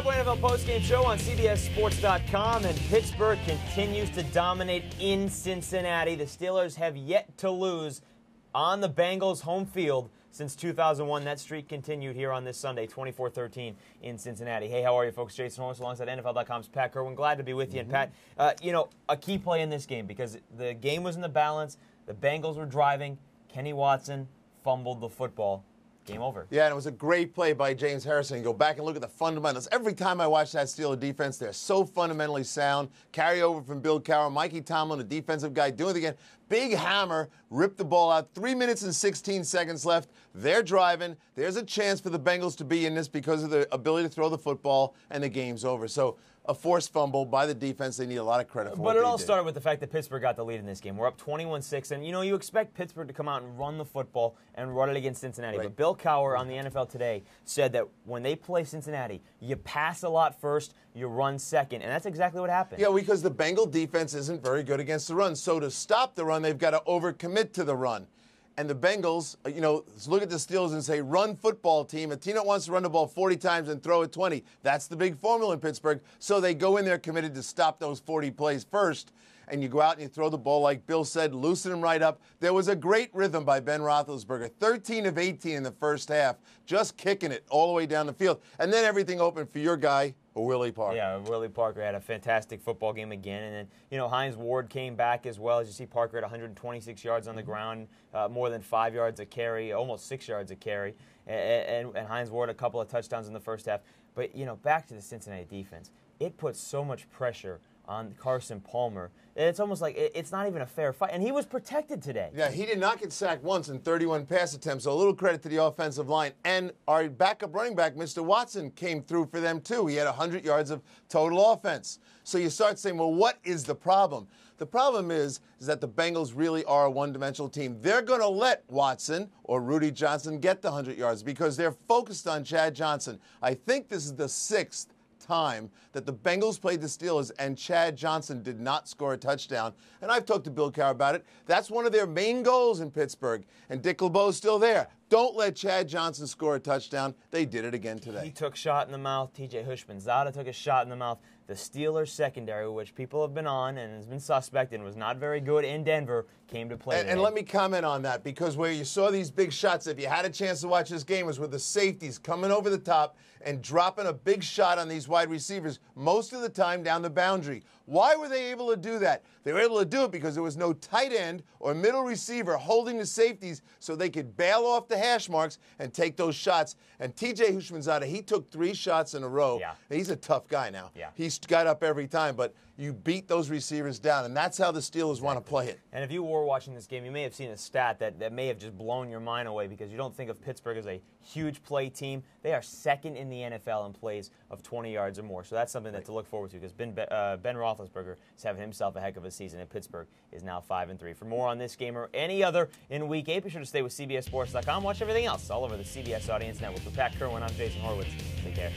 Chicago NFL postgame show on CBSSports.com, and Pittsburgh continues to dominate in Cincinnati. The Steelers have yet to lose on the Bengals' home field since 2001. That streak continued here on this Sunday, 24-13 in Cincinnati. Hey, how are you, folks? Jason Horowitz alongside NFL.com's Pat Kirwan. Glad to be with you. And Pat, a key play in this game because the game was in the balance. The Bengals were driving. Kenny Watson fumbled the football. Game over. Yeah, and it was a great play by James Harrison. You go back and look at the fundamentals. Every time I watch that Steeler defense, they're so fundamentally sound. Carry over from Bill Cowher. Mikey Tomlin, a defensive guy, doing it again. Big hammer, ripped the ball out. 3 minutes and 16 seconds left. They're driving. There's a chance for the Bengals to be in this because of the ability to throw the football, and the game's over. So a forced fumble by the defense. They need a lot of credit for But it all started with the fact that Pittsburgh got the lead in this game. We're up 21-6, and you expect Pittsburgh to come out and run the football and run it against Cincinnati. Right. But Bill Cowher on the NFL Today said that when they play Cincinnati, you pass a lot first, you run second, and that's exactly what happened. Yeah, because the Bengal defense isn't very good against the run. So to stop the run, they've got to overcommit to the run. And the Bengals, look at the Steelers and say, run football team. A team that wants to run the ball 40 times and throw it 20. That's the big formula in Pittsburgh. So they go in there committed to stop those 40 plays first. And you go out and you throw the ball, like Bill said, loosen them right up. There was a great rhythm by Ben Roethlisberger. 13 of 18 in the first half, just kicking it all the way down the field. And then everything opened for your guy, Willie Parker. Yeah, Willie Parker had a fantastic football game again. And then, Hines Ward came back as well. As you see, Parker had 126 yards on the ground, more than 5 yards a carry, almost 6 yards a carry. And Hines Ward a couple of touchdowns in the first half. But, back to the Cincinnati defense. It puts so much pressure on Carson Palmer. It's almost like it's not even a fair fight. And he was protected today. Yeah, he did not get sacked once in 31 pass attempts, so a little credit to the offensive line. And our backup running back, Mr. Watson, came through for them too. He had 100 yards of total offense. So you start saying, well, what is the problem? The problem is that the Bengals really are a one-dimensional team. They're going to let Watson or Rudy Johnson get the 100 yards because they're focused on Chad Johnson. I think this is the sixth time that the Bengals played the Steelers and Chad Johnson did not score a touchdown. And I've talked to Bill Cowher about it. That's one of their main goals in Pittsburgh. And Dick LeBeau's still there. Don't let Chad Johnson score a touchdown. They did it again today. He took shot in the mouth. T.J. Hushmanzada took a shot in the mouth. The Steelers secondary, which people have been on and has been suspect and was not very good in Denver, came to play. And let me comment on that, because where you saw these big shots, if you had a chance to watch this game, was with the safeties coming over the top and dropping a big shot on these wide receivers, most of the time down the boundary. Why were they able to do that? They were able to do it because there was no tight end or middle receiver holding the safeties so they could bail off the hash marks and take those shots. And T.J. Hushmanzada, he took 3 shots in a row. Yeah. He's a tough guy now. Yeah. He's got up every time, but you beat those receivers down, and that's how the Steelers want to play it. And if you were watching this game, you may have seen a stat that may have just blown your mind away because you don't think of Pittsburgh as a huge play team. They are second in the NFL in plays of 20 yards or more. So that's something to look forward to because Ben Roethlisberger is having himself a heck of a season, and Pittsburgh is now 5-3. For more on this game or any other in Week 8, be sure to stay with CBSSports.com. Watch everything else all over the CBS Audience Network. For Pat Kirwan, I'm Jason Horowitz. Take care.